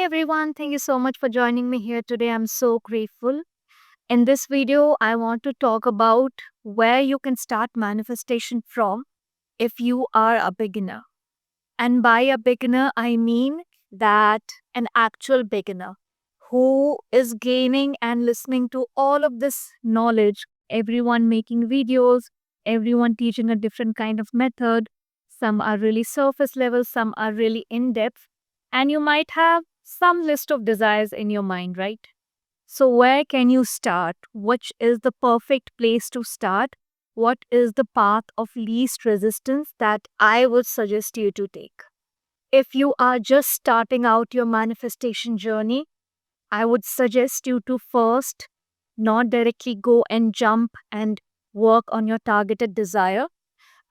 everyone, thank you so much for joining me here today. I'm so grateful. In this video, I want to talk about where you can start manifestation from if you are a beginner. And by a beginner, I mean that an actual beginner who is gaining and listening to all of this knowledge, everyone making videos, everyone teaching a different kind of method. Some are really surface level, some are really in depth, and you might have some list of desires in your mind, right? So, where can you start? Which is the perfect place to start? What is the path of least resistance that I would suggest you to take? If you are just starting out your manifestation journey, I would suggest you to first not directly go and jump and work on your targeted desire.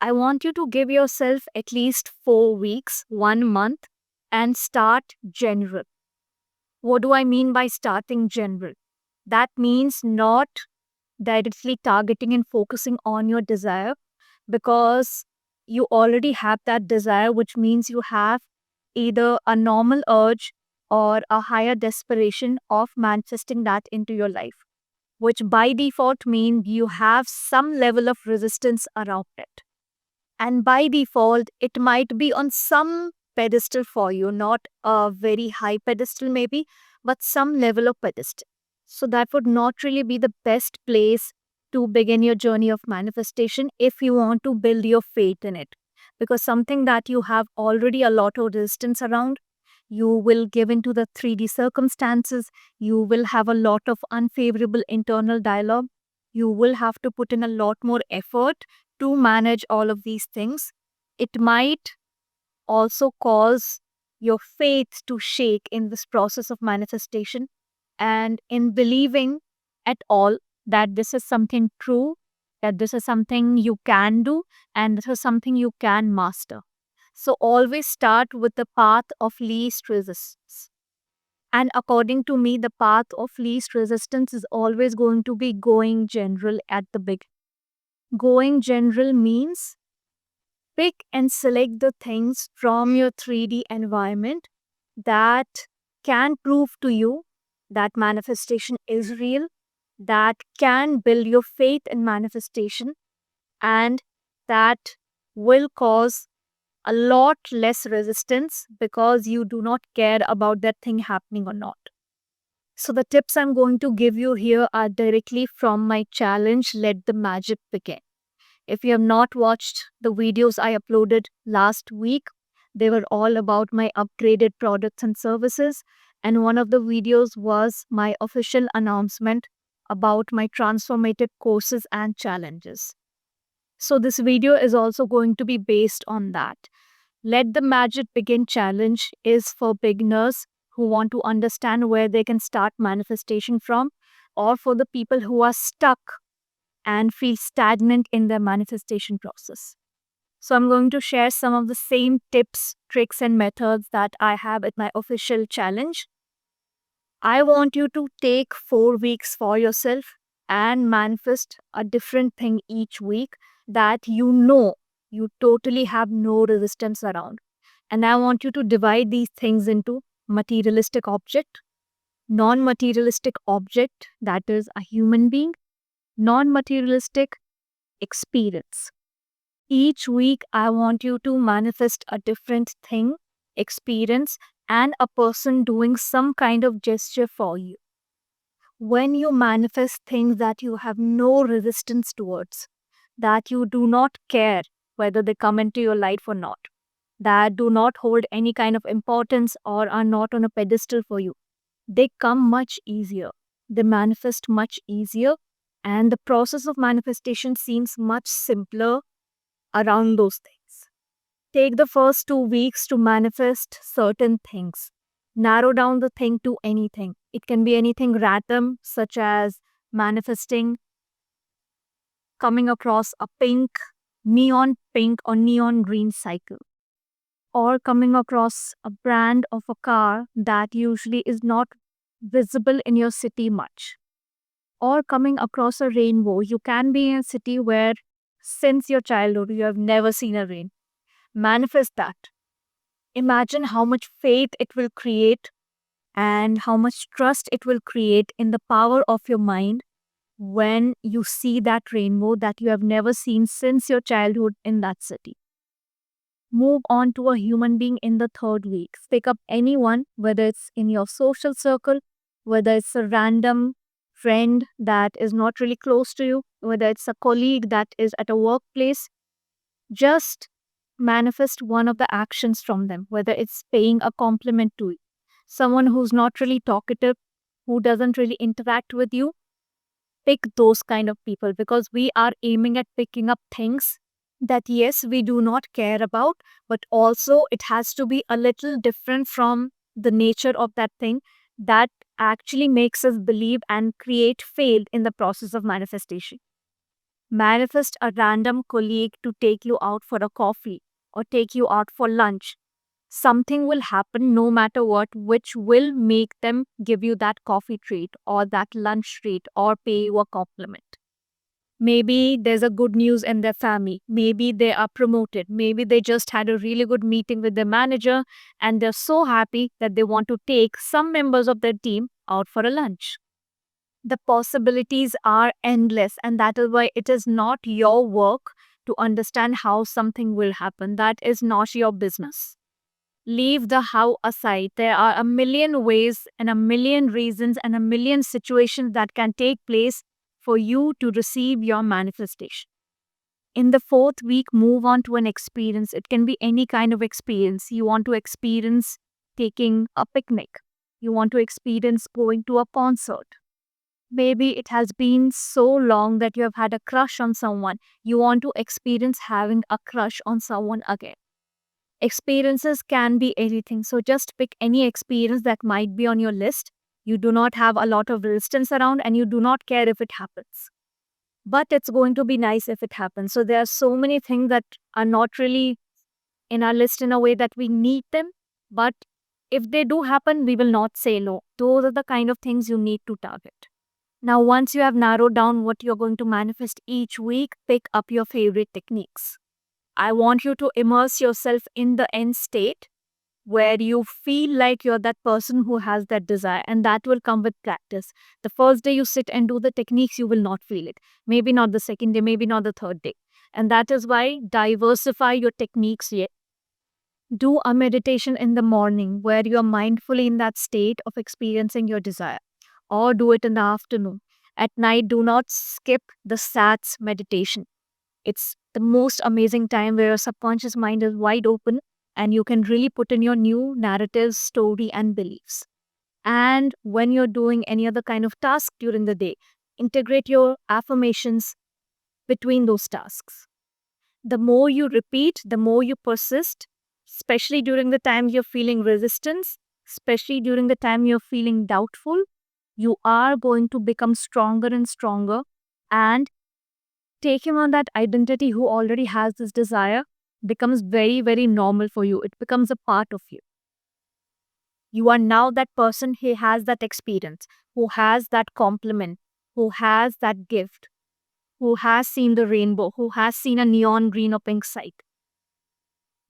I want you to give yourself at least 4 weeks, 1 month, and start general. What do I mean by starting general? That means not directly targeting and focusing on your desire because you already have that desire, which means you have either a normal urge or a higher desperation of manifesting that into your life, which by default means you have some level of resistance around it. And by default, it might be on some pedestal for you, not a very high pedestal, maybe, but some level of pedestal. So that would not really be the best place to begin your journey of manifestation if you want to build your faith in it. Because something that you have already a lot of resistance around, you will give into the 3D circumstances, you will have a lot of unfavorable internal dialogue, you will have to put in a lot more effort to manage all of these things. It might also cause your faith to shake in this process of manifestation and in believing at all that this is something true, that this is something you can do, and this is something you can master. So always start with the path of least resistance. And according to me, the path of least resistance is always going to be going general at the beginning. Going general means pick and select the things from your 3D environment that can prove to you that manifestation is real, that can build your faith in manifestation, and that will cause a lot less resistance because you do not care about that thing happening or not. So, the tips I'm going to give you here are directly from my challenge, Let the Magic Begin. If you have not watched the videos I uploaded last week, they were all about my upgraded products and services. And one of the videos was my official announcement about my transformative courses and challenges. So, this video is also going to be based on that. Let the Magic Begin challenge is for beginners who want to understand where they can start manifestation from, or for the people who are stuck and feel stagnant in their manifestation process. So, I'm going to share some of the same tips, tricks, and methods that I have at my official challenge. I want you to take 4 weeks for yourself and manifest a different thing each week that you totally have no resistance around. And I want you to divide these things into materialistic object, non materialistic object, that is a human being, non materialistic experience. Each week, I want you to manifest a different thing, experience, and a person doing some kind of gesture for you. When you manifest things that you have no resistance towards, that you do not care whether they come into your life or not, that do not hold any kind of importance or are not on a pedestal for you, they come much easier. They manifest much easier, and the process of manifestation seems much simpler around those things. Take the first 2 weeks to manifest certain things. Narrow down the thing to anything. It can be anything random, such as manifesting coming across a neon pink or neon green cycle, or coming across a brand of a car that usually is not visible in your city much, or coming across a rainbow. You can be in a city where since your childhood you have never seen a rain. Manifest that. Imagine how much faith it will create and how much trust it will create in the power of your mind when you see that rainbow that you have never seen since your childhood in that city. Move on to a human being in the third week. Pick up anyone, whether it's in your social circle, whether it's a random friend that is not really close to you, whether it's a colleague that is at a workplace. Just manifest one of the actions from them, whether it's paying a compliment to you, someone who's not really talkative, who doesn't really interact with you. Pick those kind of people, because we are aiming at picking up things that, yes, we do not care about, but also it has to be a little different from the nature of that thing that actually makes us believe and create faith in the process of manifestation. Manifest a random colleague to take you out for a coffee or take you out for lunch. Something will happen no matter what, which will make them give you that coffee treat or that lunch treat or pay you a compliment. Maybe there's a good news in their family. Maybe they are promoted. Maybe they just had a really good meeting with their manager and they're so happy that they want to take some members of their team out for a lunch. The possibilities are endless, and that is why it is not your work to understand how something will happen. That is not your business. Leave the how aside. There are a million ways and a million reasons and a million situations that can take place for you to receive your manifestation. In the fourth week, move on to an experience. It can be any kind of experience. You want to experience taking a picnic, you want to experience going to a concert. Maybe it has been so long that you have had a crush on someone. You want to experience having a crush on someone again. Experiences can be anything. So just pick any experience that might be on your list. You do not have a lot of resistance around and you do not care if it happens. But it's going to be nice if it happens. So there are so many things that are not really in our list in a way that we need them. But if they do happen, we will not say no. Those are the kind of things you need to target. Now, once you have narrowed down what you're going to manifest each week, pick up your favorite techniques. I want you to immerse yourself in the end state where you feel like you're that person who has that desire, and that will come with practice. The first day you sit and do the techniques, you will not feel it. Maybe not the second day, maybe not the third day. And that is why diversify your techniques yet. Do a meditation in the morning where you're mindfully in that state of experiencing your desire, or do it in the afternoon. At night, do not skip the SATS meditation. It's the most amazing time where your subconscious mind is wide open and you can really put in your new narratives, story, and beliefs. And when you're doing any other kind of task during the day, integrate your affirmations between those tasks. The more you repeat, the more you persist, especially during the time you're feeling resistance, especially during the time you're feeling doubtful, you are going to become stronger and stronger. And taking on that identity who already has this desire becomes very, very normal for you. It becomes a part of you. You are now that person who has that experience, who has that compliment, who has that gift, who has seen the rainbow, who has seen a neon green or pink sight.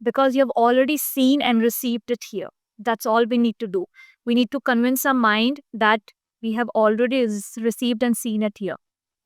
Because you have already seen and received it here. That's all we need to do. We need to convince our mind that we have already received and seen it here.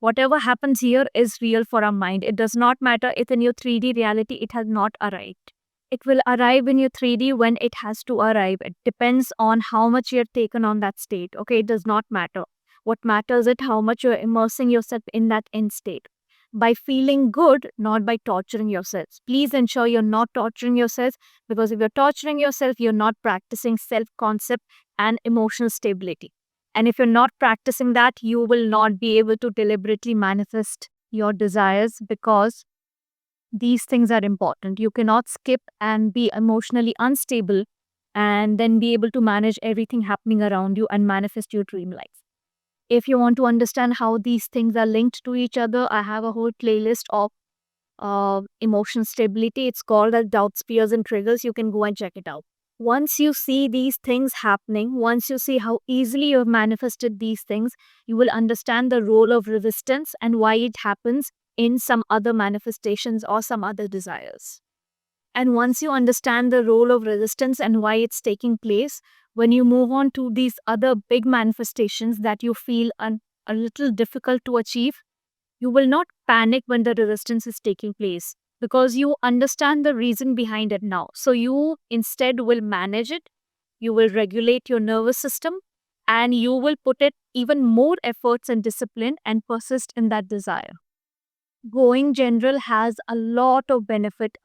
Whatever happens here is real for our mind. It does not matter if in your 3D reality it has not arrived. It will arrive in your 3D when it has to arrive. It depends on how much you're taken on that state. Okay, it does not matter. What matters is how much you're immersing yourself in that end state. By feeling good, not by torturing yourselves. Please ensure you're not torturing yourself, because if you're torturing yourself, you're not practicing self-concept and emotional stability. And if you're not practicing that, you will not be able to deliberately manifest your desires, because these things are important. You cannot skip and be emotionally unstable and then be able to manage everything happening around you and manifest your dream life. If you want to understand how these things are linked to each other, I have a whole playlist of emotional stability. It's called as Doubt Spears and Triggers. You can go and check it out. Once you see these things happening, once you see how easily you have manifested these things, you will understand the role of resistance and why it happens in some other manifestations or some other desires. And once you understand the role of resistance and why it's taking place, When you move on to these other big manifestations that you feel a little difficult to achieve, you will not panic when the resistance is taking place because you understand the reason behind it now. So you instead will manage it, you will regulate your nervous system, and you will put it even more efforts and discipline and persist in that desire. Going general has a lot of benefit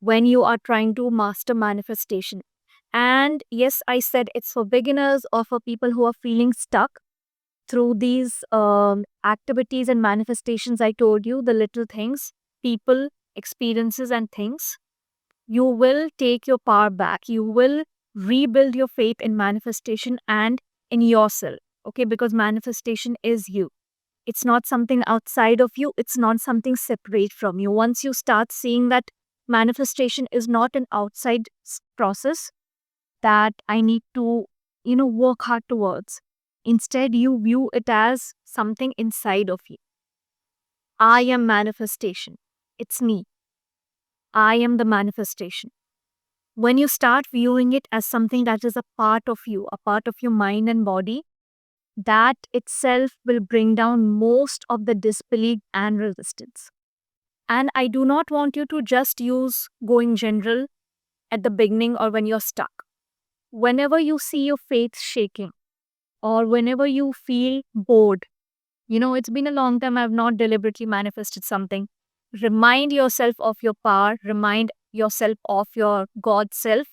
when you are trying to master manifestation. And yes, I said it's for beginners or for people who are feeling stuck through these activities and manifestations. I told you the little things, people, experiences, and things. You will take your power back. You will rebuild your faith in manifestation and in yourself. Okay, because manifestation is you. It's not something outside of you, it's not something separate from you. Once you start seeing that manifestation is not an outside process that I need to, work hard towards. Instead, you view it as something inside of you. I am manifestation. It's me. I am the manifestation. When you start viewing it as something that is a part of you, a part of your mind and body, that itself will bring down most of the disbelief and resistance. And I do not want you to just use going general at the beginning or when you're stuck. Whenever you see your faith shaking or whenever you feel bored, it's been a long time I've not deliberately manifested something. Remind yourself of your power, remind yourself of your God self,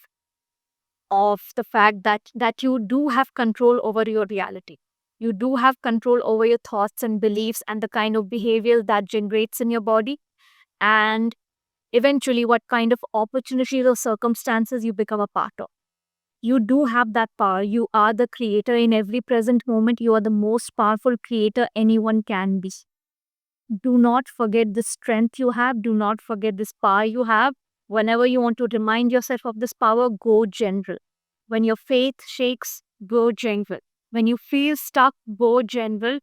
of the fact that you do have control over your reality. You do have control over your thoughts and beliefs and the kind of behavior that generates in your body, and eventually what kind of opportunities or circumstances you become a part of. You do have that power. You are the creator in every present moment. You are the most powerful creator anyone can be. Do not forget the strength you have. Do not forget this power you have. Whenever you want to remind yourself of this power, go general. When your faith shakes, go general. When you feel stuck, go general.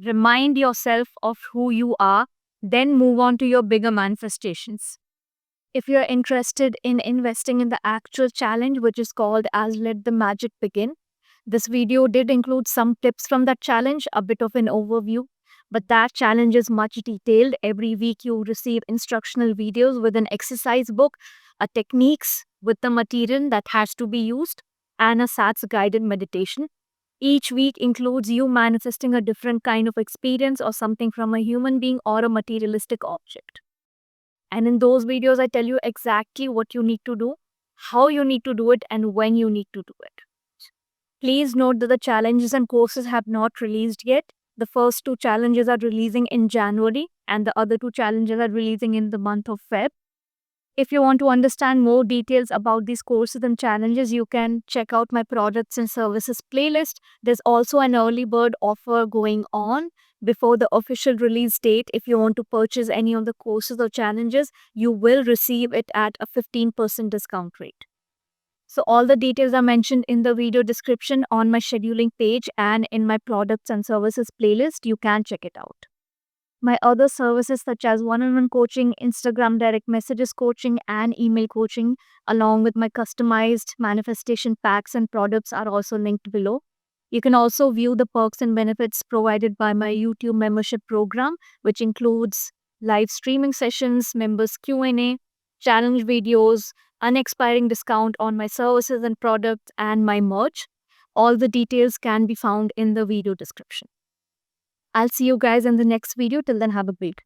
Remind yourself of who you are, then move on to your bigger manifestations. If you're interested in investing in the actual challenge, which is called as Let the Magic Begin, this video did include some tips from that challenge, a bit of an overview, but that challenge is much detailed. Every week you receive instructional videos with an exercise book, a techniques with the material that has to be used, and a SATS guided meditation. Each week includes you manifesting a different kind of experience or something from a human being or a materialistic object. And in those videos, I tell you exactly what you need to do, how you need to do it, and when you need to do it. Please note that the challenges and courses have not released yet. The first two challenges are releasing in January, and the other two challenges are releasing in the month of Feb. If you want to understand more details about these courses and challenges, you can check out my products and services playlist. There's also an early bird offer going on before the official release date. If you want to purchase any of the courses or challenges, you will receive it at a 15% discount rate. So all the details are mentioned in the video description on my scheduling page and in my products and services playlist. You can check it out. My other services such as one-on-one coaching, Instagram direct messages coaching, and email coaching, along with my customized manifestation packs and products are also linked below. You can also view the perks and benefits provided by my YouTube membership program, which includes live streaming sessions, members Q&A, challenge videos, unexpiring discount on my services and products, and my merch. All the details can be found in the video description. I'll see you guys in the next video. Till then, have a great day.